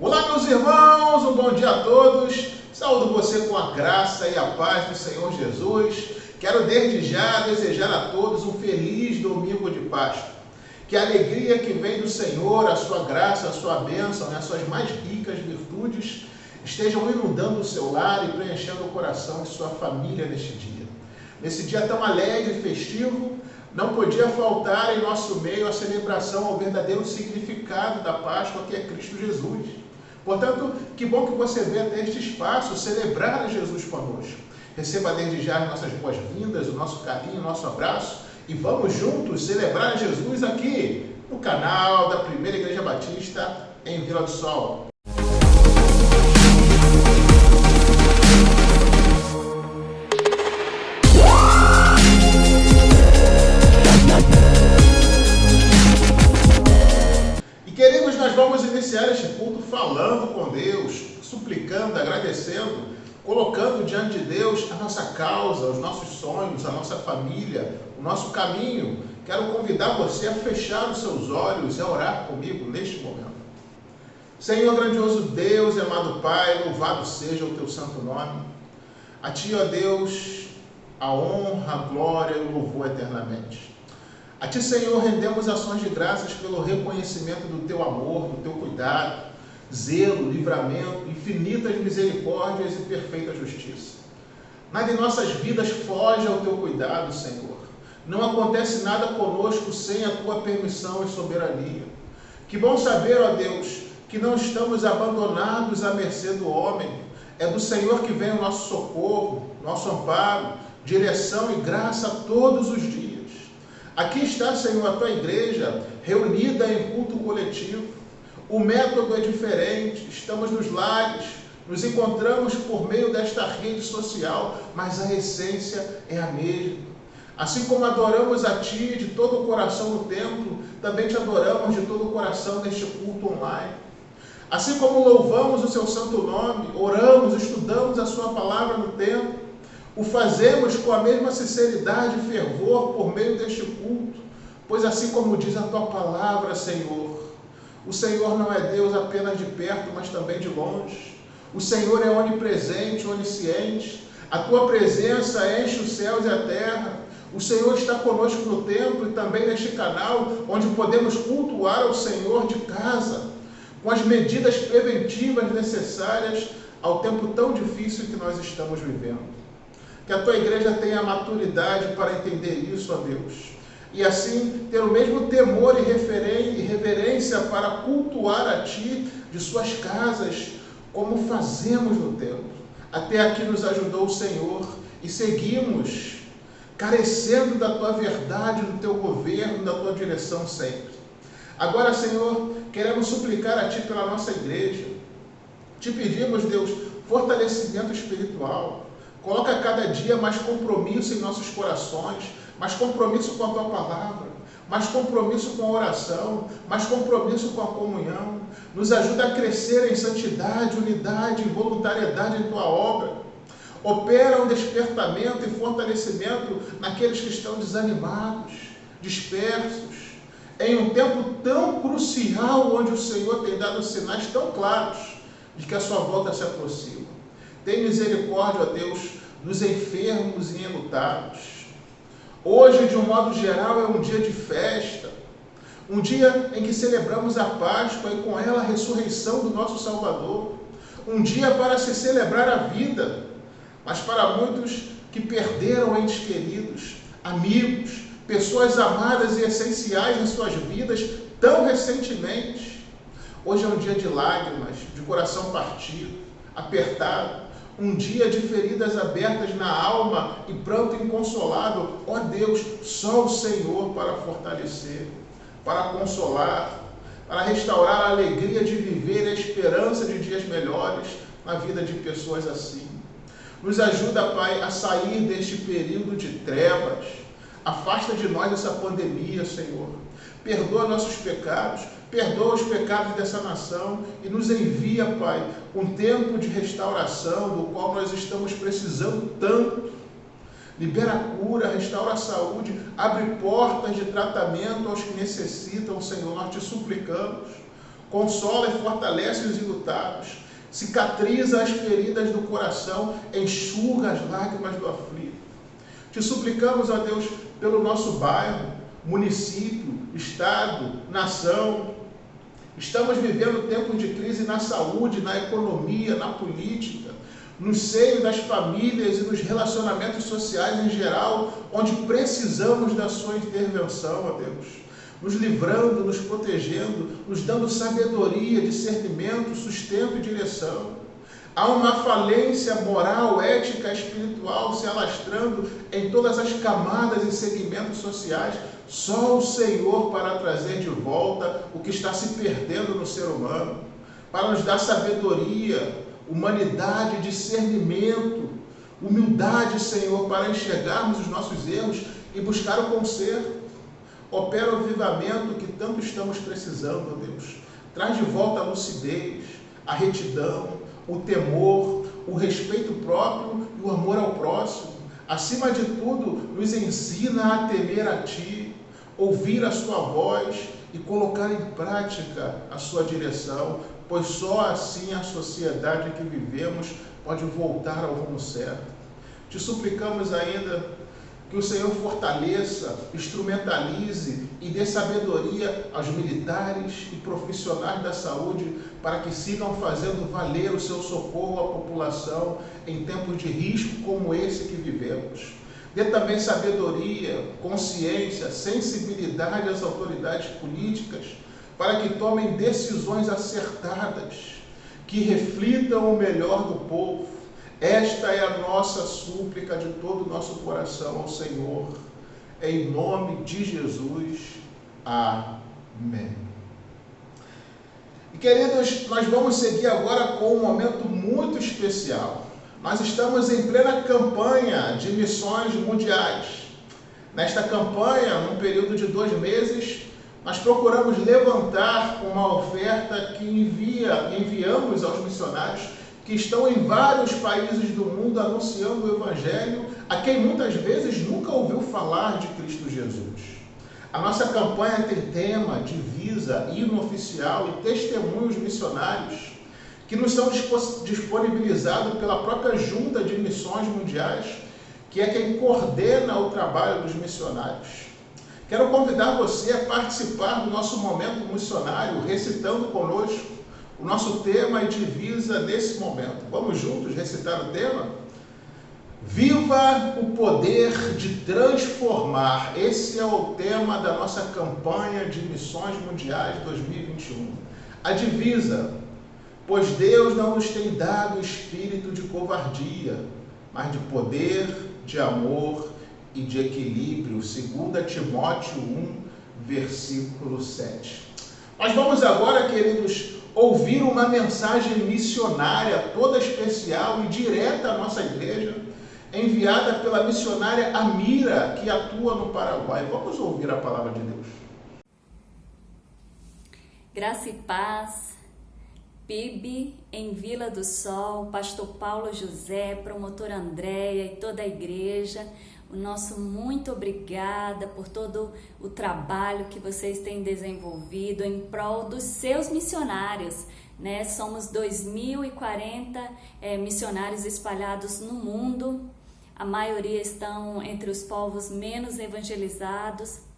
Olá, meus irmãos, um bom dia a todos. Saúdo você com a graça e a paz do Senhor Jesus. Quero desde já desejar a todos um feliz domingo de Páscoa. Que a alegria que vem do Senhor, a sua graça, a sua bênção, as suas mais ricas virtudes estejam inundando o seu lar e preenchendo o coração de sua família neste dia. Nesse dia tão alegre e festivo, não podia faltar em nosso meio a celebração ao verdadeiro significado da Páscoa, que é Cristo Jesus. Portanto, que bom que você vê até este espaço celebrar a Jesus conosco. Receba desde já as nossas boas-vindas, o nosso carinho, o nosso abraço e vamos juntos celebrar a Jesus aqui no canal da Primeira Igreja Batista em Vila do Sol. Queridos, nós vamos iniciar este culto falando com Deus, suplicando, agradecendo, colocando diante de Deus a nossa causa, os nossos sonhos, a nossa família, o nosso caminho. Quero convidar você a fechar os seus olhos e a orar comigo neste momento. Senhor grandioso Deus e amado Pai, louvado seja o teu santo nome. A Ti, ó Deus, a honra, a glória e o louvor eternamente. A Ti, Senhor, rendemos ações de graças pelo reconhecimento do Teu amor, do Teu cuidado, zelo, livramento, infinitas misericórdias e perfeita justiça. Nada em nossas vidas foge ao Teu cuidado, Senhor. Não acontece nada conosco sem a Tua permissão e soberania. Que bom saber, ó Deus, que não estamos abandonados à mercê do homem. É do Senhor que vem o nosso socorro, nosso amparo, direção e graça todos os dias. Aqui está, Senhor, a Tua igreja, reunida em culto coletivo. O método é diferente, estamos nos lares, nos encontramos por meio desta rede social, mas a essência é a mesma. Assim como adoramos a Ti de todo o coração no templo, também Te adoramos de todo o coração neste culto online. Assim como louvamos o Seu santo nome, oramos, estudamos a Sua palavra no templo, o fazemos com a mesma sinceridade e fervor por meio deste culto, pois assim como diz a Tua palavra, Senhor, o Senhor não é Deus apenas de perto, mas também de longe. O Senhor é onipresente, onisciente. A Tua presença enche os céus e a terra. O Senhor está conosco no templo e também neste canal, onde podemos cultuar ao Senhor de casa, com as medidas preventivas necessárias ao tempo tão difícil que nós estamos vivendo. Que a Tua igreja tenha maturidade para entender isso, ó Deus. E assim ter o mesmo temor e reverência para cultuar a Ti de suas casas, como fazemos no templo. Até aqui nos ajudou o Senhor e seguimos carecendo da Tua verdade, do Teu governo, da Tua direção sempre. Agora, Senhor, queremos suplicar a Ti pela nossa igreja. Te pedimos, Deus, fortalecimento espiritual. Coloca cada dia mais compromisso em nossos corações, mais compromisso com a Tua palavra, mais compromisso com a oração, mais compromisso com a comunhão. Nos ajuda a crescer em santidade, unidade e voluntariedade em Tua obra. Opera um despertamento e fortalecimento naqueles que estão desanimados, dispersos, em um tempo tão crucial onde o Senhor tem dado sinais tão claros de que a Sua volta se aproxima. Tem misericórdia, ó Deus, dos enfermos e enlutados. Hoje, de um modo geral, é um dia de festa, um dia em que celebramos a Páscoa e com ela a ressurreição do nosso Salvador, um dia para se celebrar a vida, mas para muitos que perderam entes queridos, amigos, pessoas amadas e essenciais em suas vidas tão recentemente. Hoje é um dia de lágrimas, de coração partido, apertado, um dia de feridas abertas na alma e pranto inconsolável. Ó Deus, só o Senhor para fortalecer, para consolar, para restaurar a alegria de viver e a esperança de dias melhores na vida de pessoas assim. Nos ajuda, Pai, a sair deste período de trevas. Afasta de nós essa pandemia, Senhor. Perdoa nossos pecados, perdoa os pecados dessa nação e nos envia, Pai, um tempo de restauração do qual nós estamos precisando tanto. Libera a cura, restaura a saúde, abre portas de tratamento aos que necessitam, Senhor, nós te suplicamos. consola e fortalece os enlutados, cicatriza as feridas do coração, enxuga as lágrimas do aflito. Te suplicamos, ó Deus, pelo nosso bairro, município, estado, nação. Estamos vivendo tempos de crise na saúde, na economia, na política, no seio das famílias e nos relacionamentos sociais em geral, onde precisamos da sua intervenção, ó Deus, nos livrando, nos protegendo, nos dando sabedoria, discernimento, sustento e direção. Há uma falência moral, ética, espiritual se alastrando em todas as camadas e segmentos sociais. Só o Senhor para trazer de volta o que está se perdendo no ser humano, para nos dar sabedoria, humanidade, discernimento, humildade, Senhor, para enxergarmos os nossos erros e buscar o conserto. Opera o avivamento que tanto estamos precisando, ó Deus. Traz de volta a lucidez, a retidão, o temor, o respeito próprio e o amor ao próximo. Acima de tudo, nos ensina a temer a Ti, ouvir a Sua voz e colocar em prática a Sua direção, pois só assim a sociedade que vivemos pode voltar ao rumo certo. Te suplicamos ainda que o Senhor fortaleça, instrumentalize e dê sabedoria aos militares e profissionais da saúde para que sigam fazendo valer o seu socorro à população em tempos de risco como esse que vivemos. Dê também sabedoria, consciência, sensibilidade às autoridades políticas para que tomem decisões acertadas, que reflitam o melhor do povo. Esta é a nossa súplica de todo o nosso coração ao Senhor, em nome de Jesus. Amém. E queridos, nós vamos seguir agora com um momento muito especial. Nós estamos em plena campanha de missões mundiais. Nesta campanha, num período de 2 meses, nós procuramos levantar uma oferta que enviamos aos missionários que estão em vários países do mundo anunciando o Evangelho, a quem muitas vezes nunca ouviu falar de Cristo Jesus. A nossa campanha tem tema, divisa, hino oficial e testemunhos missionários que nos são disponibilizados pela própria Junta de Missões Mundiais, que é quem coordena o trabalho dos missionários. Quero convidar você a participar do nosso momento missionário, recitando conosco o nosso tema e divisa nesse momento. Vamos juntos recitar o tema? Viva o poder de transformar. Esse é o tema da nossa campanha de Missões Mundiais 2021. A divisa: pois Deus não nos tem dado espírito de covardia, mas de poder, de amor e de equilíbrio. 2 Timóteo 1, versículo 7. Nós vamos agora, queridos, ouvir uma mensagem missionária toda especial e direta à nossa igreja, enviada pela missionária Amira, que atua no Paraguai. Vamos ouvir a palavra de Deus. Graça e paz, PIB em Vila do Sol, pastor Paulo José, promotora Andréia e toda a igreja, o nosso muito obrigada por todo o trabalho que vocês têm desenvolvido em prol dos seus missionários, né? Somos 2040 missionários espalhados no mundo, a maioria estão entre os povos menos evangelizados,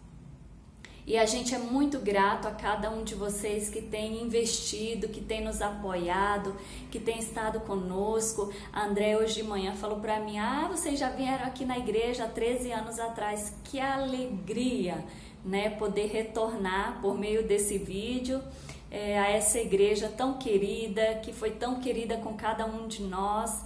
e a gente é muito grato a cada um de vocês que tem investido, que tem nos apoiado, que tem estado conosco. A André hoje de manhã falou para mim: vocês já vieram aqui na igreja há 13 anos atrás. Que alegria, né, poder retornar por meio desse vídeo a essa igreja tão querida, que foi tão querida com cada um de nós,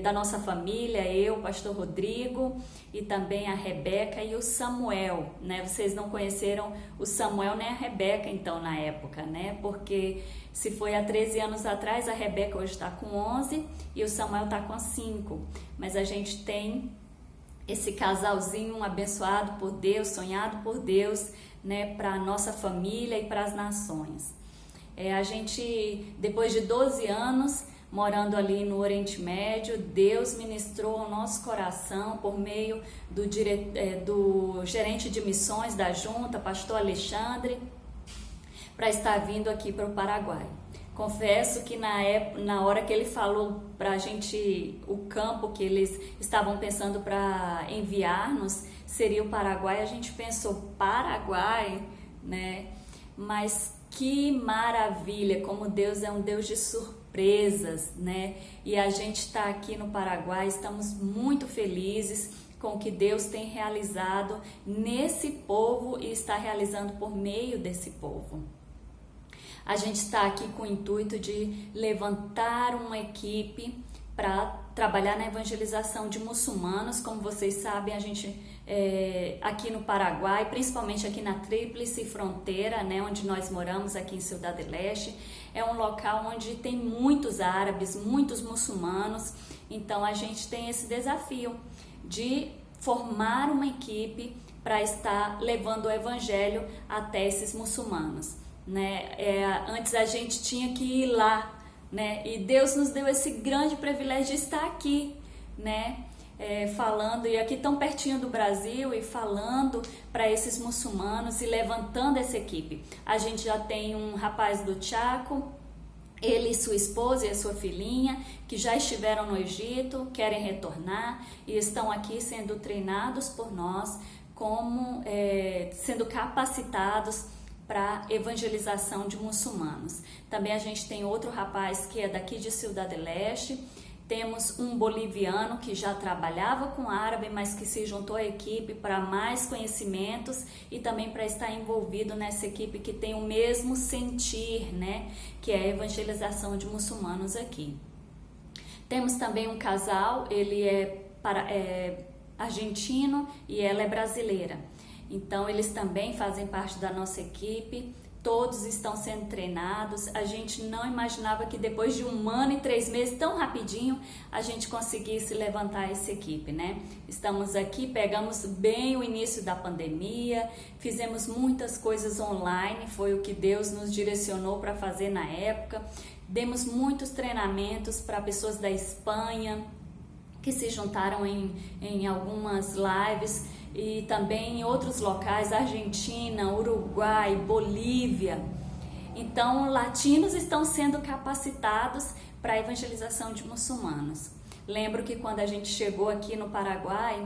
da nossa família, eu, pastor Rodrigo, e também a Rebeca e o Samuel, né? Vocês não conheceram o Samuel nem a Rebeca, então, na época, né? Porque se foi há 13 anos atrás, a Rebeca hoje está com 11 e o Samuel está com 5. Mas a gente tem esse casalzinho abençoado por Deus, sonhado por Deus, né? Para a nossa família e para as nações. A gente, depois de 12 anos, morando ali no Oriente Médio, Deus ministrou ao nosso coração por meio do gerente de missões da junta, pastor Alexandre, para estar vindo aqui para o Paraguai. Confesso que na hora que ele falou para a gente o campo que eles estavam pensando para enviar-nos seria o Paraguai, a gente pensou, Paraguai, né? Mas que maravilha, como Deus é um Deus de surpresas, né? E a gente está aqui no Paraguai, estamos muito felizes com o que Deus tem realizado nesse povo e está realizando por meio desse povo. A gente está aqui com o intuito de levantar uma equipe para trabalhar na evangelização de muçulmanos. Como vocês sabem, a gente aqui no Paraguai, principalmente aqui na Tríplice Fronteira, né, onde nós moramos aqui em Ciudad del Este, é um local onde tem muitos árabes, muitos muçulmanos. Então a gente tem esse desafio de formar uma equipe para estar levando o evangelho até esses muçulmanos, né? Antes a gente tinha que ir lá, né? E Deus nos deu esse grande privilégio de estar aqui, né? Falando, e aqui tão pertinho do Brasil, e falando para esses muçulmanos e levantando essa equipe. A gente já tem um rapaz do Chaco, ele e sua esposa e a sua filhinha, que já estiveram no Egito, querem retornar e estão aqui sendo treinados por nós, como sendo capacitados para evangelização de muçulmanos. Também a gente tem outro rapaz que é daqui de Ciudad del Este. Temos um boliviano que já trabalhava com árabe, mas que se juntou à equipe para mais conhecimentos e também para estar envolvido nessa equipe que tem o mesmo sentir, né? Que é a evangelização de muçulmanos aqui. Temos também um casal, ele é argentino e ela é brasileira. Então eles também fazem parte da nossa equipe. Todos estão sendo treinados. A gente não imaginava que depois de 1 ano e 3 meses, tão rapidinho, a gente conseguisse levantar essa equipe, né? Estamos aqui, pegamos bem o início da pandemia, fizemos muitas coisas online, foi o que Deus nos direcionou para fazer na época. Demos muitos treinamentos para pessoas da Espanha, que se juntaram em algumas lives, e também em outros locais, Argentina, Uruguai, Bolívia. Então, latinos estão sendo capacitados para a evangelização de muçulmanos. Lembro que quando a gente chegou aqui no Paraguai,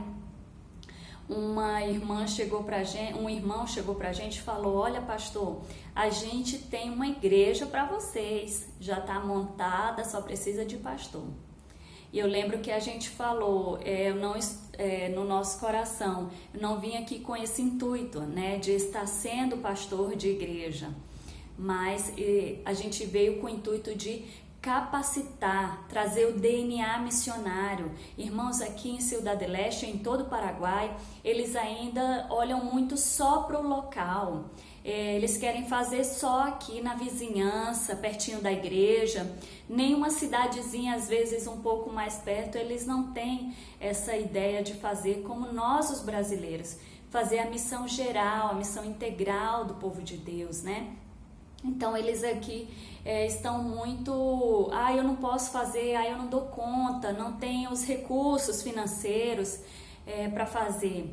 um irmão chegou para a gente e falou: olha, pastor, a gente tem uma igreja para vocês, já está montada, só precisa de pastor. E eu lembro que a gente falou, no nosso coração, eu não vim aqui com esse intuito, né, de estar sendo pastor de igreja, mas a gente veio com o intuito de capacitar, trazer o DNA missionário. Irmãos, aqui em Ciudad del Este, em todo o Paraguai, eles ainda olham muito só para o local. Eles querem fazer só aqui na vizinhança, pertinho da igreja. Nenhuma cidadezinha, às vezes um pouco mais perto, eles não têm essa ideia de fazer como nós, os brasileiros, fazer a missão geral, a missão integral do povo de Deus, né? Então eles aqui estão muito, eu não posso fazer, eu não dou conta, não tenho os recursos financeiros para fazer.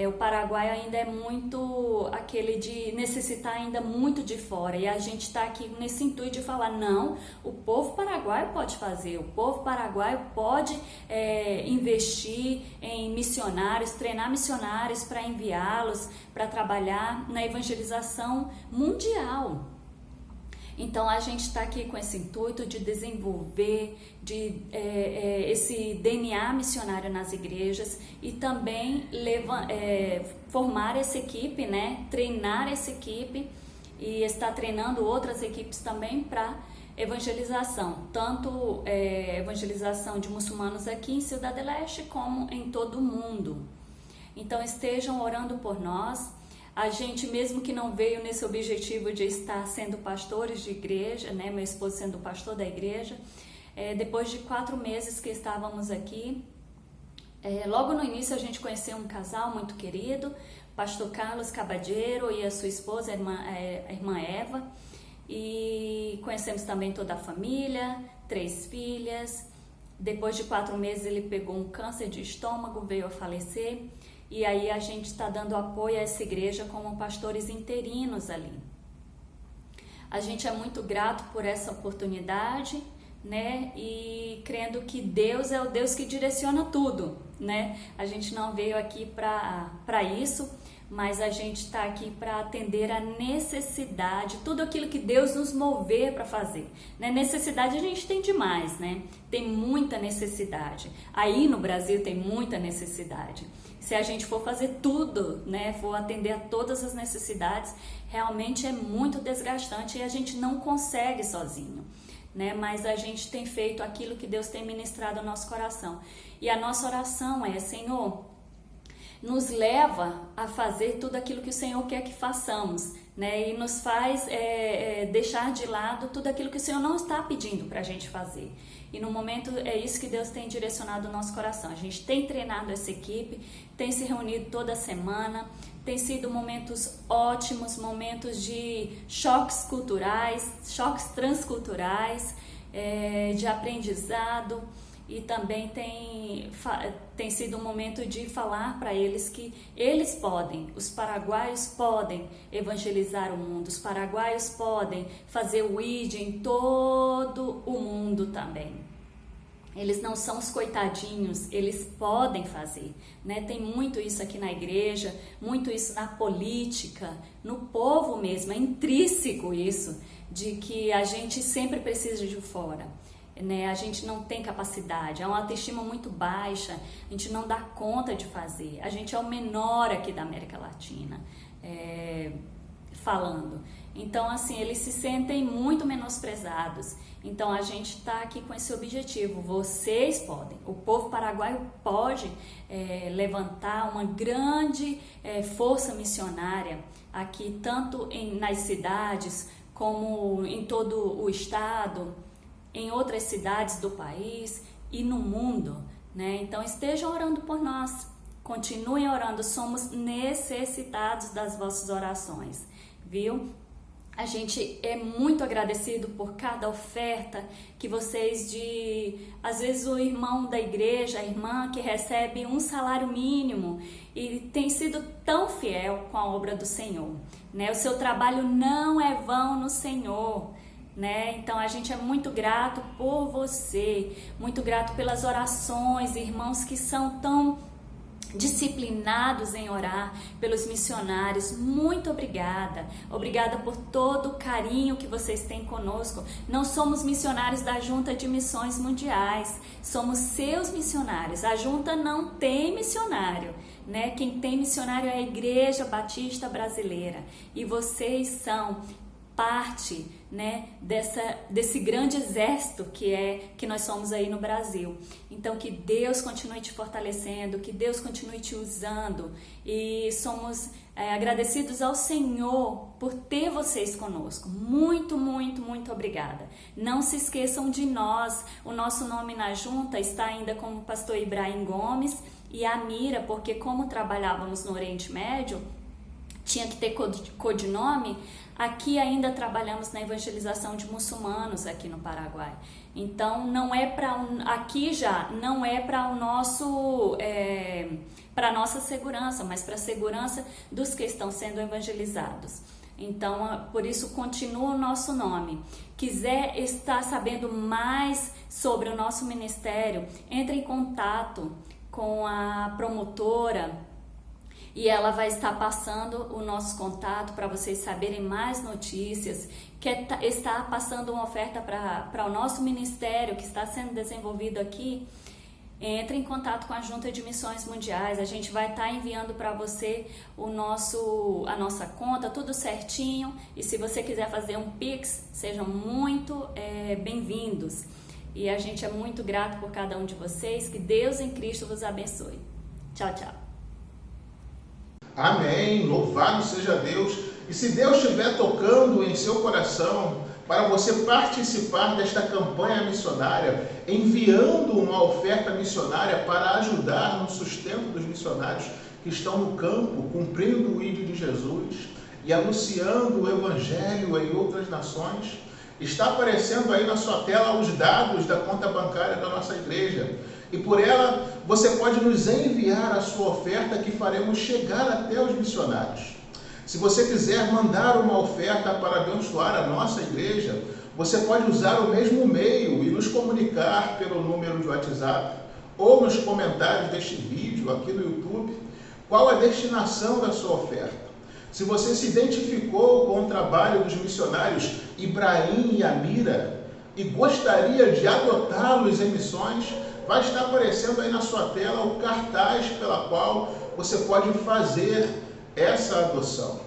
O Paraguai ainda é muito aquele de necessitar ainda muito de fora, e a gente está aqui nesse intuito de falar, não, o povo paraguaio pode fazer, o povo paraguaio pode investir em missionários, treinar missionários para enviá-los para trabalhar na evangelização mundial. Então a gente está aqui com esse intuito de desenvolver esse DNA missionário nas igrejas e também formar essa equipe, né? Treinar essa equipe e estar treinando outras equipes também para evangelização, tanto evangelização de muçulmanos aqui em Ciudad del Este como em todo o mundo. Então estejam orando por nós. A gente, mesmo que não veio nesse objetivo de estar sendo pastores de igreja, né, meu esposo sendo pastor da igreja, depois de 4 meses que estávamos aqui, logo no início a gente conheceu um casal muito querido, pastor Carlos Caballero e a sua esposa, a irmã Eva, e conhecemos também toda a família, 3 filhas. Depois de 4 meses ele pegou um câncer de estômago, veio a falecer. E aí a gente está dando apoio a essa igreja como pastores interinos ali. A gente é muito grato por essa oportunidade, né? E crendo que Deus é o Deus que direciona tudo, né? A gente não veio aqui para isso, mas a gente está aqui para atender a necessidade, tudo aquilo que Deus nos mover para fazer, né? Necessidade a gente tem demais, né? Tem muita necessidade. Aí no Brasil tem muita necessidade. Se a gente for fazer tudo, né, for atender a todas as necessidades, realmente é muito desgastante e a gente não consegue sozinho, né? Mas a gente tem feito aquilo que Deus tem ministrado ao nosso coração. E a nossa oração é: Senhor, nos leva a fazer tudo aquilo que o Senhor quer que façamos, né? E nos faz deixar de lado tudo aquilo que o Senhor não está pedindo para a gente fazer. E no momento é isso que Deus tem direcionado o nosso coração. A gente tem treinado essa equipe, tem se reunido toda semana, tem sido momentos ótimos, momentos de choques culturais, choques transculturais, de aprendizado. E também tem sido um momento de falar para eles que eles podem, os paraguaios podem evangelizar o mundo, os paraguaios podem fazer o ID em todo o mundo também. Eles não são os coitadinhos, eles podem fazer, né? Tem muito isso aqui na igreja, muito isso na política, no povo mesmo, é intrínseco isso, de que a gente sempre precisa de fora. Né? A gente não tem capacidade, é uma autoestima muito baixa, a gente não dá conta de fazer. A gente é o menor aqui da América Latina, falando. Então, assim, eles se sentem muito menosprezados. Então, a gente está aqui com esse objetivo. Vocês podem, o povo paraguaio pode levantar uma grande força missionária aqui, tanto nas cidades como em todo o estado, em outras cidades do país e no mundo, né? Então estejam orando por nós, continuem orando, somos necessitados das vossas orações, viu? A gente é muito agradecido por cada oferta que vocês às vezes o irmão da igreja, a irmã que recebe um salário mínimo e tem sido tão fiel com a obra do Senhor, né? O seu trabalho não é vão no Senhor, né? Então a gente é muito grato por você, muito grato pelas orações, irmãos que são tão disciplinados em orar pelos missionários. Muito obrigada, obrigada por todo o carinho que vocês têm conosco. Não somos missionários da Junta de Missões Mundiais, somos seus missionários. A Junta não tem missionário, né? Quem tem missionário é a Igreja Batista Brasileira e vocês são parte, né, desse grande exército que nós somos aí no Brasil. Então que Deus continue te fortalecendo, que Deus continue te usando e somos agradecidos ao Senhor por ter vocês conosco. Muito, muito, muito obrigada. Não se esqueçam de nós, o nosso nome na junta está ainda como Pastor Ibrahim Gomes e Amira, porque como trabalhávamos no Oriente Médio, tinha que ter codinome. Aqui ainda trabalhamos na evangelização de muçulmanos aqui no Paraguai. Então não é aqui já não é para o nosso para nossa segurança, mas para a segurança dos que estão sendo evangelizados. Então por isso continua o nosso nome. Quiser estar sabendo mais sobre o nosso ministério, entre em contato com a promotora e ela vai estar passando o nosso contato para vocês saberem mais notícias, está passando uma oferta para o nosso ministério que está sendo desenvolvido aqui. Entre em contato com a Junta de Missões Mundiais, a gente vai estar enviando para você a nossa conta, tudo certinho, e se você quiser fazer um Pix, sejam muito bem-vindos. E a gente é muito grato por cada um de vocês, que Deus em Cristo vos abençoe. Tchau, tchau. Amém, louvado seja Deus. E se Deus estiver tocando em seu coração para você participar desta campanha missionária, enviando uma oferta missionária para ajudar no sustento dos missionários que estão no campo, cumprindo o ID de Jesus e anunciando o Evangelho em outras nações, está aparecendo aí na sua tela os dados da conta bancária da nossa igreja. E por ela, você pode nos enviar a sua oferta que faremos chegar até os missionários. Se você quiser mandar uma oferta para abençoar a nossa igreja, você pode usar o mesmo meio e nos comunicar pelo número de WhatsApp ou nos comentários deste vídeo aqui no YouTube qual a destinação da sua oferta. Se você se identificou com o trabalho dos missionários Ibrahim e Amira e gostaria de adotá-los em missões, vai estar aparecendo aí na sua tela o cartaz pela qual você pode fazer essa adoção.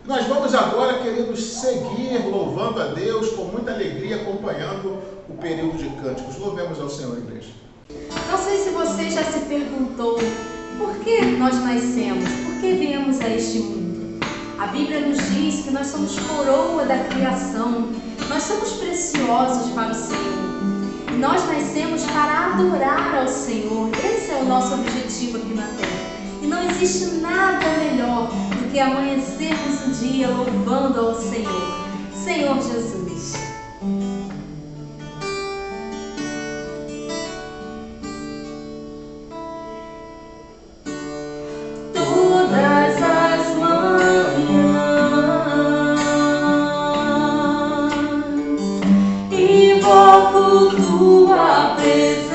Nós vamos agora, queridos, seguir louvando a Deus com muita alegria, acompanhando o período de cânticos. Louvemos ao Senhor, igreja. Não sei se você já se perguntou por que nós nascemos, por que viemos a este mundo. A Bíblia nos diz que nós somos coroa da criação, nós somos preciosos para o Senhor. E nós nascemos para adorar ao Senhor. Esse é o nosso objetivo aqui na Terra. E não existe nada melhor do que amanhecermos um dia louvando ao Senhor. Senhor Jesus. Todas as manhãs invoco tua presença.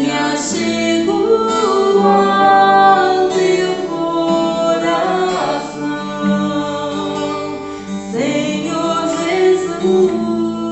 Que a natureza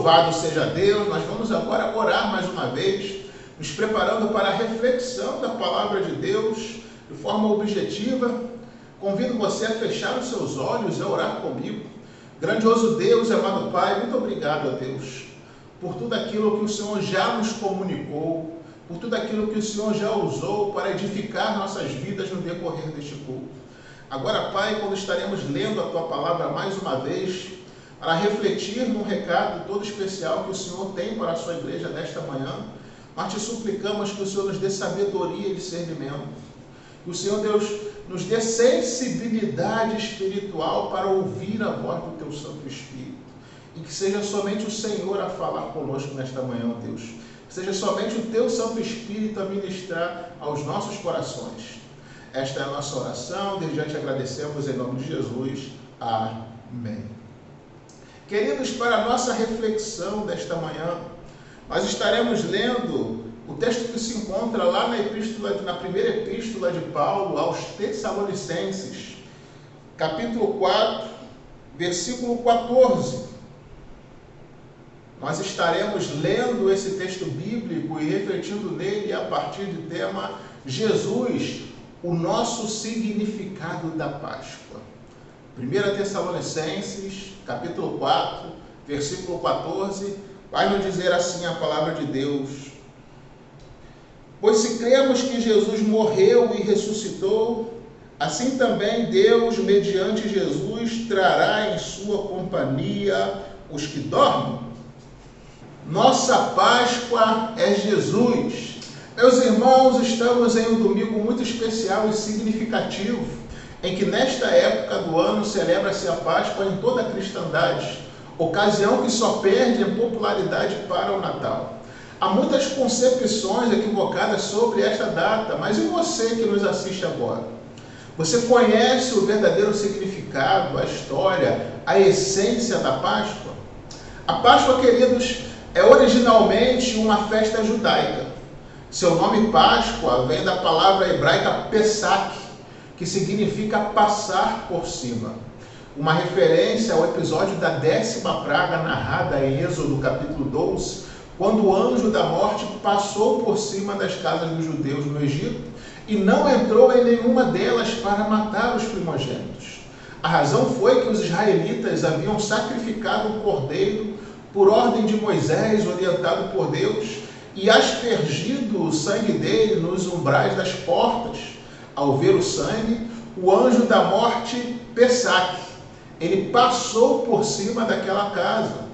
Louvado seja Deus. Nós vamos agora orar mais uma vez, nos preparando para a reflexão da palavra de Deus de forma objetiva. Convido você a fechar os seus olhos e a orar comigo. Grandioso Deus, amado Pai, muito obrigado, a Deus, por tudo aquilo que o Senhor já nos comunicou, por tudo aquilo que o Senhor já usou para edificar nossas vidas no decorrer deste culto. Agora, Pai, quando estaremos lendo a Tua palavra mais uma vez, para refletir num recado todo especial que o Senhor tem para a sua igreja nesta manhã, nós te suplicamos que o Senhor nos dê sabedoria e discernimento, que o Senhor, Deus, nos dê sensibilidade espiritual para ouvir a voz do Teu Santo Espírito, e que seja somente o Senhor a falar conosco nesta manhã, Deus, que seja somente o Teu Santo Espírito a ministrar aos nossos corações. Esta é a nossa oração, desde já te agradecemos em nome de Jesus. Amém. Queridos, para a nossa reflexão desta manhã, nós estaremos lendo o texto que se encontra lá na primeira epístola de Paulo aos Tessalonicenses, capítulo 4, versículo 14. Nós estaremos lendo esse texto bíblico e refletindo nele a partir do tema Jesus, o nosso significado da Páscoa. 1 Tessalonicenses, capítulo 4, versículo 14, vai nos dizer assim a palavra de Deus: pois se cremos que Jesus morreu e ressuscitou, assim também Deus, mediante Jesus, trará em sua companhia os que dormem. Nossa Páscoa é Jesus. Meus irmãos, estamos em um domingo muito especial e significativo, em que nesta época do ano celebra-se a Páscoa em toda a cristandade, ocasião que só perde em popularidade para o Natal. Há muitas concepções equivocadas sobre esta data, mas e você que nos assiste agora? Você conhece o verdadeiro significado, a história, a essência da Páscoa? A Páscoa, queridos, é originalmente uma festa judaica. Seu nome Páscoa vem da palavra hebraica Pesach, que significa passar por cima. Uma referência ao episódio da 10ª praga narrada em Êxodo capítulo 12, quando o anjo da morte passou por cima das casas dos judeus no Egito e não entrou em nenhuma delas para matar os primogênitos. A razão foi que os israelitas haviam sacrificado um cordeiro por ordem de Moisés, orientado por Deus, e aspergido o sangue dele nos umbrais das portas. Ao ver o sangue, o anjo da morte, Pesach, ele passou por cima daquela casa.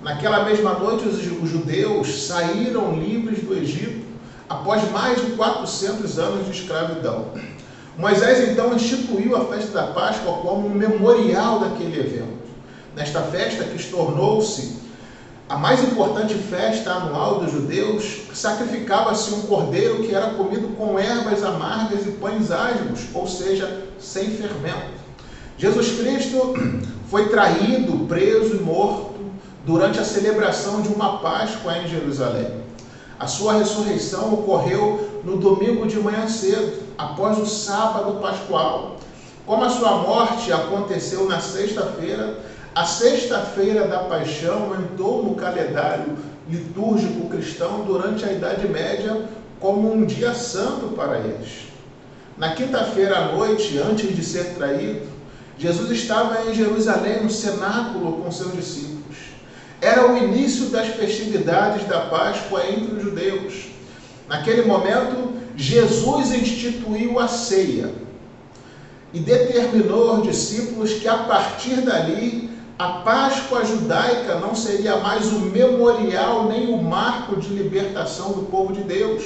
Naquela mesma noite, os judeus saíram livres do Egito, após mais de 400 anos de escravidão. Moisés, então, instituiu a festa da Páscoa como um memorial daquele evento. Nesta festa, que tornou-se a mais importante festa anual dos judeus, sacrificava-se um cordeiro que era comido com ervas amargas e pães asmos, ou seja, sem fermento. Jesus Cristo foi traído, preso e morto durante a celebração de uma Páscoa em Jerusalém. A sua ressurreição ocorreu no domingo de manhã cedo, após o sábado pascual. Como a sua morte aconteceu na sexta-feira, a sexta-feira da paixão entrou no calendário litúrgico cristão durante a Idade Média como um dia santo para eles. Na quinta-feira à noite, antes de ser traído, Jesus estava em Jerusalém, no cenáculo, com seus discípulos. Era o início das festividades da Páscoa entre os judeus. Naquele momento, Jesus instituiu a ceia e determinou aos discípulos que, a partir dali, a Páscoa judaica não seria mais o memorial nem o marco de libertação do povo de Deus,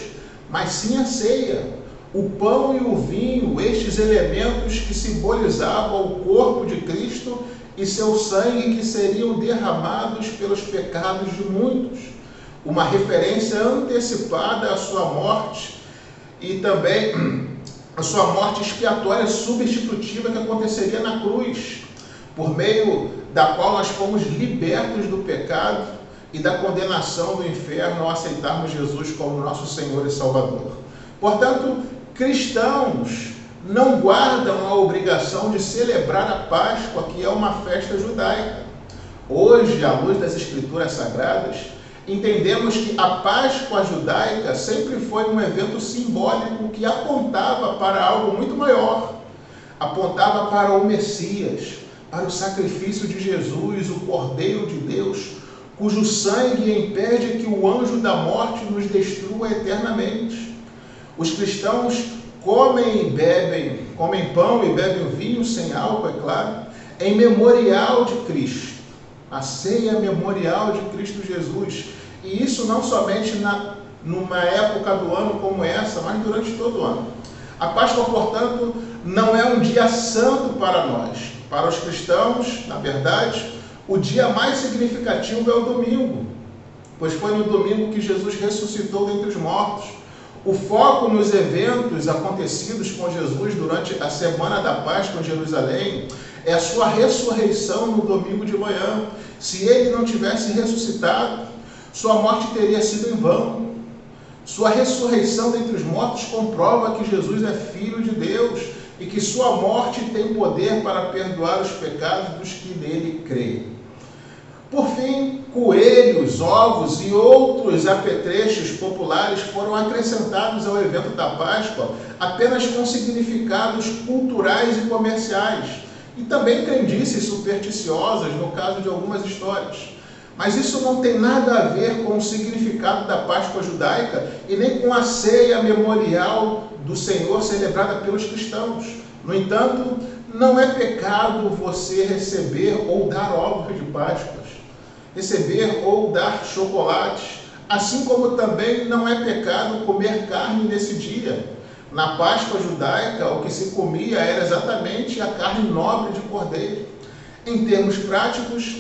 mas sim a ceia, o pão e o vinho, estes elementos que simbolizavam o corpo de Cristo e seu sangue que seriam derramados pelos pecados de muitos. Uma referência antecipada à sua morte e também a sua morte expiatória substitutiva que aconteceria na cruz, por meio da qual nós fomos libertos do pecado e da condenação do inferno ao aceitarmos Jesus como nosso Senhor e Salvador. Portanto, cristãos não guardam a obrigação de celebrar a Páscoa, que é uma festa judaica. Hoje, à luz das Escrituras Sagradas, entendemos que a Páscoa judaica sempre foi um evento simbólico que apontava para algo muito maior, apontava para o Messias, para o sacrifício de Jesus, o Cordeiro de Deus, cujo sangue impede que o anjo da morte nos destrua eternamente. Os cristãos comem pão e bebem vinho sem álcool, é claro, em memorial de Cristo. A ceia é memorial de Cristo Jesus. E isso não somente numa época do ano como essa, mas durante todo o ano. A Páscoa, portanto, não é um dia santo para nós. Para os cristãos, na verdade, o dia mais significativo é o domingo, pois foi no domingo que Jesus ressuscitou dentre os mortos. O foco nos eventos acontecidos com Jesus durante a semana da Páscoa em Jerusalém é a sua ressurreição no domingo de manhã. Se ele não tivesse ressuscitado, sua morte teria sido em vão. Sua ressurreição dentre os mortos comprova que Jesus é Filho de Deus e que sua morte tem poder para perdoar os pecados dos que nele creem. Por fim, coelhos, ovos e outros apetrechos populares foram acrescentados ao evento da Páscoa apenas com significados culturais e comerciais, e também crendices supersticiosas no caso de algumas histórias. Mas isso não tem nada a ver com o significado da Páscoa judaica e nem com a ceia memorial do Senhor celebrada pelos cristãos. No entanto, não é pecado você receber ou dar ovos de Páscoa, receber ou dar chocolates, assim como também não é pecado comer carne nesse dia. Na Páscoa judaica, o que se comia era exatamente a carne nobre de cordeiro. Em termos práticos,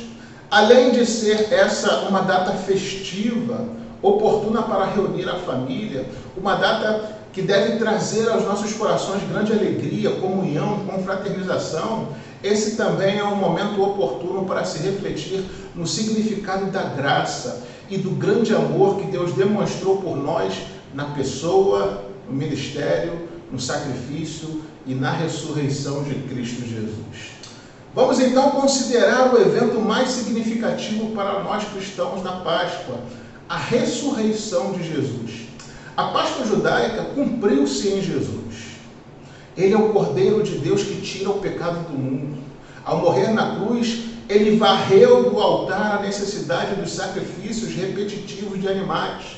além de ser essa uma data festiva, oportuna para reunir a família, uma data que deve trazer aos nossos corações grande alegria, comunhão, confraternização, esse também é um momento oportuno para se refletir no significado da graça e do grande amor que Deus demonstrou por nós na pessoa, no ministério, no sacrifício e na ressurreição de Cristo Jesus. Vamos então considerar o evento mais significativo para nós cristãos na Páscoa, a ressurreição de Jesus. A Páscoa judaica cumpriu-se em Jesus. Ele é o Cordeiro de Deus que tira o pecado do mundo. Ao morrer na cruz, ele varreu do altar a necessidade dos sacrifícios repetitivos de animais.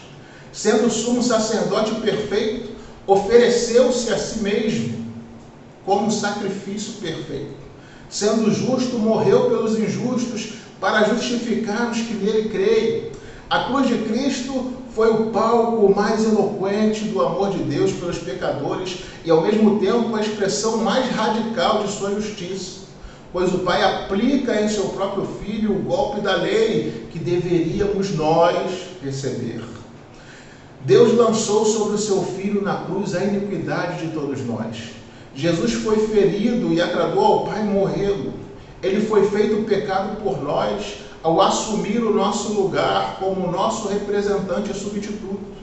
Sendo o sumo sacerdote perfeito, ofereceu-se a si mesmo como sacrifício perfeito. Sendo justo, morreu pelos injustos para justificar os que nele creem. A cruz de Cristo foi o palco mais eloquente do amor de Deus pelos pecadores e, ao mesmo tempo, a expressão mais radical de sua justiça, pois o Pai aplica em seu próprio Filho o golpe da lei que deveríamos nós receber. Deus lançou sobre o seu Filho na cruz a iniquidade de todos nós. Jesus foi ferido e agradou ao Pai morrê-lo. Ele foi feito pecado por nós ao assumir o nosso lugar como nosso representante substituto.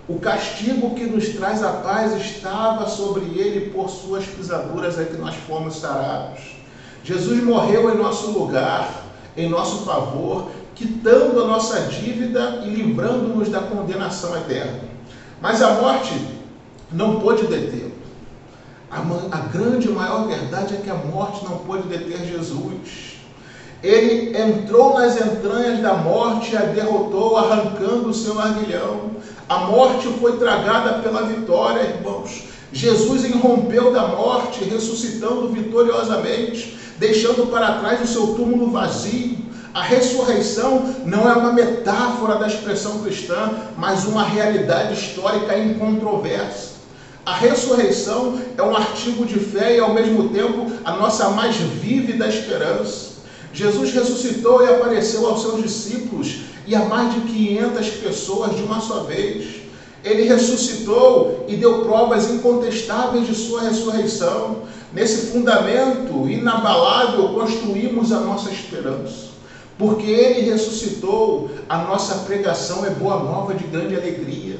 O castigo que nos traz a paz estava sobre ele, por suas pisaduras é que nós fomos sarados. Jesus morreu em nosso lugar, em nosso favor, quitando a nossa dívida e livrando-nos da condenação eterna. Mas a morte não pôde detê-lo. A grande e maior verdade é que a morte não pôde deter Jesus. Ele entrou nas entranhas da morte e a derrotou, arrancando o seu aguilhão. A morte foi tragada pela vitória, irmãos. Jesus irrompeu da morte, ressuscitando vitoriosamente, deixando para trás o seu túmulo vazio. A ressurreição não é uma metáfora da expressão cristã, mas uma realidade histórica incontroversa. A ressurreição é um artigo de fé e, ao mesmo tempo, a nossa mais vívida esperança. Jesus ressuscitou e apareceu aos seus discípulos e a mais de 500 pessoas de uma só vez. Ele ressuscitou e deu provas incontestáveis de sua ressurreição. Nesse fundamento inabalável construímos a nossa esperança. Porque ele ressuscitou, a nossa pregação é boa nova de grande alegria.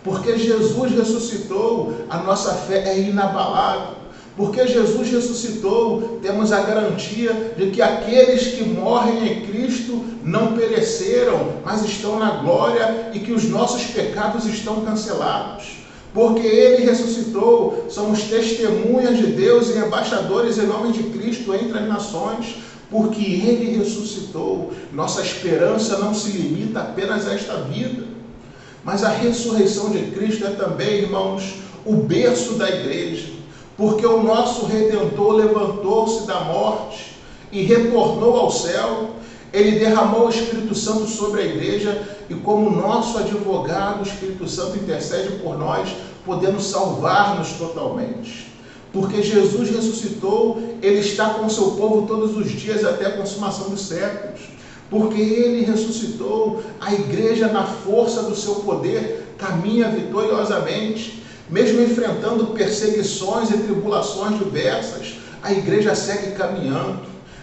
Porque Jesus ressuscitou, a nossa fé é inabalável. Porque Jesus ressuscitou, temos a garantia de que aqueles que morrem em Cristo não pereceram, mas estão na glória e que os nossos pecados estão cancelados. Porque ele ressuscitou, somos testemunhas de Deus e embaixadores em nome de Cristo entre as nações. Porque ele ressuscitou, nossa esperança não se limita apenas a esta vida. Mas a ressurreição de Cristo é também, irmãos, o berço da igreja. Porque o nosso Redentor levantou-se da morte e retornou ao céu. Ele derramou o Espírito Santo sobre a igreja e, como nosso advogado, o Espírito Santo intercede por nós, podendo salvar-nos totalmente. Porque Jesus ressuscitou, ele está com o seu povo todos os dias até a consumação dos séculos. Porque ele ressuscitou, a igreja, na força do seu poder, caminha vitoriosamente. Mesmo enfrentando perseguições e tribulações diversas, a igreja segue caminhando.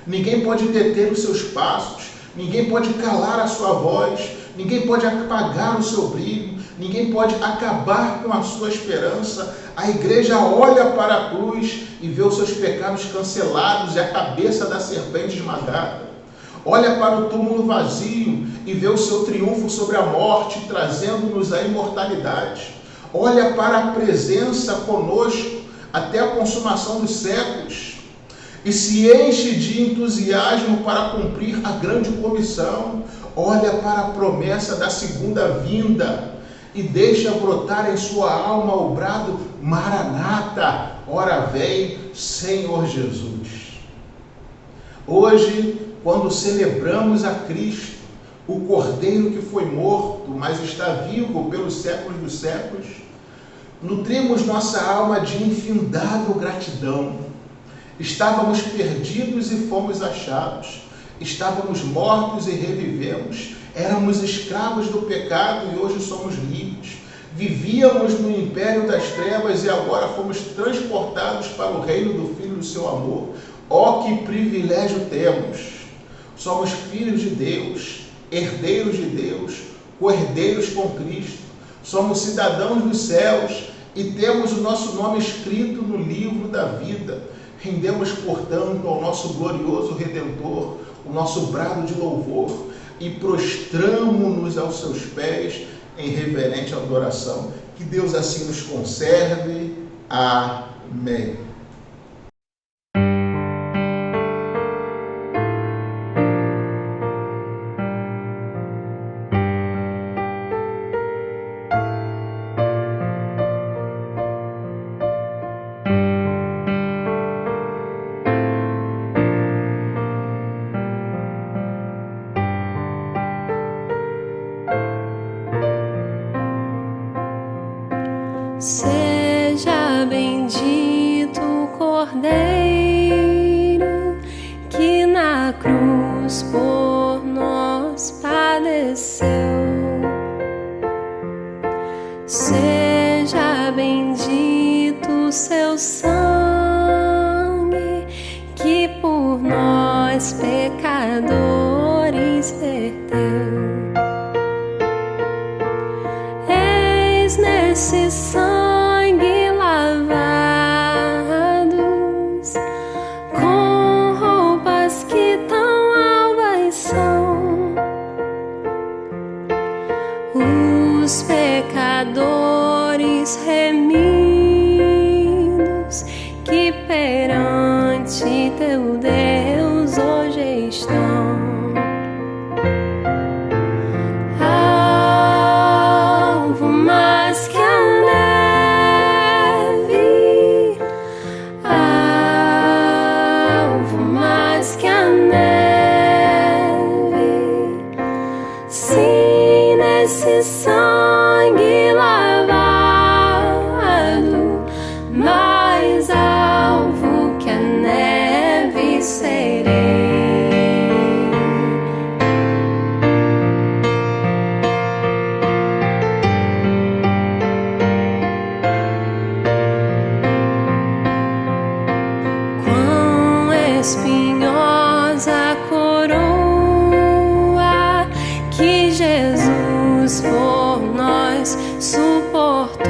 Ninguém pode deter os seus passos, ninguém pode calar a sua voz, ninguém pode apagar o seu brilho, ninguém pode acabar com a sua esperança. A igreja olha para a cruz e vê os seus pecados cancelados e a cabeça da serpente esmagada. Olha para o túmulo vazio e vê o seu triunfo sobre a morte, trazendo-nos a imortalidade. Olha para a presença conosco até a consumação dos séculos e se enche de entusiasmo para cumprir a grande comissão. Olha para a promessa da segunda vinda e deixa brotar em sua alma o brado: Maranata, ora vem, Senhor Jesus. Hoje, quando celebramos a Cristo, o Cordeiro que foi morto, mas está vivo pelos séculos dos séculos, nutrimos nossa alma de infindável gratidão. Estávamos perdidos e fomos achados. Estávamos mortos e revivemos. Éramos escravos do pecado e hoje somos livres. Vivíamos no império das trevas e agora fomos transportados para o reino do Filho do seu amor. Ó, que privilégio temos! Somos filhos de Deus, herdeiros de Deus, co-herdeiros com Cristo. Somos cidadãos dos céus e temos o nosso nome escrito no livro da vida. Rendemos, portanto, ao nosso glorioso Redentor o nosso brado de louvor e prostramo-nos aos seus pés em reverente adoração. Que Deus assim nos conserve. Amém. Seja bendito o Cordeiro que na cruz por nós padeceu. Seja bendito o seu sangue que por nós pecadores verteu. Eis nesse sangue lavados, com roupas que tão albas são, os pecadores remidos que perante teu Deus hoje estão. Esse sangue lavado, mais alvo que a neve serei. Quão espinhosa a coroa que Jesus por nós suportou.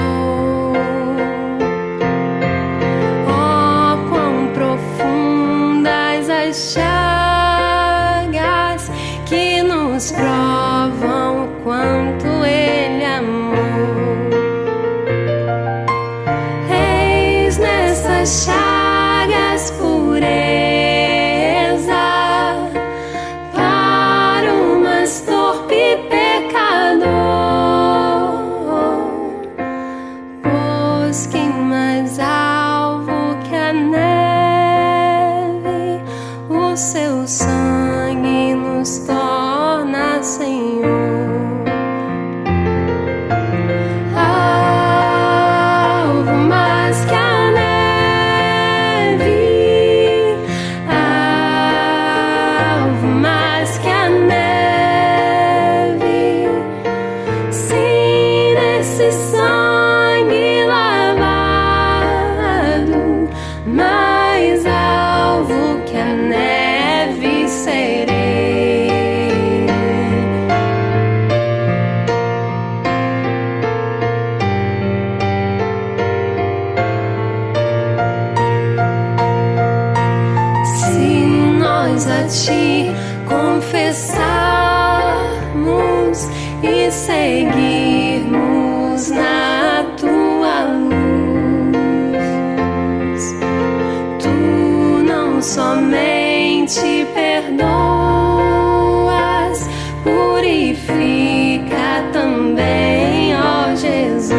Oh, quão profundas as chagas que nos provam o quanto Ele amou. Eis nessas chagas pureza para o mais torpe pecador, pois quem mais alvo que a neve, o seu sangue nos torna Senhor. Alvo mais que a neve, alvo mais que a neve. Sim, nesse sangue lavado, mais alvo que a neve serei. Se nós a ti confessarmos e seguirmos na tua luz, tu não somente perdoas, purifica também, ó Jesus.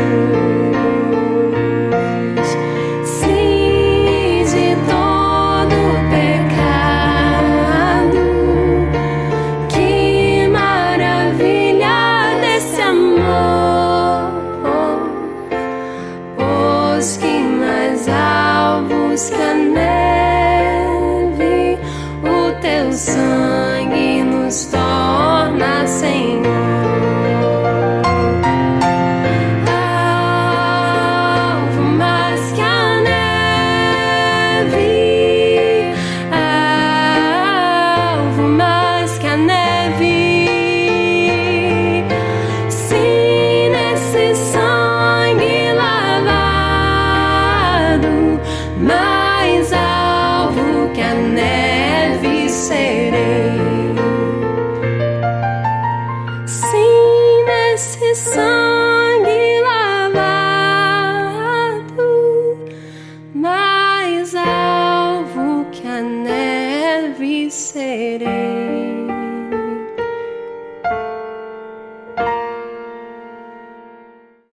Sim, de todo pecado, que maravilha desse amor, pois que mais alvos que a neve, o teu sangue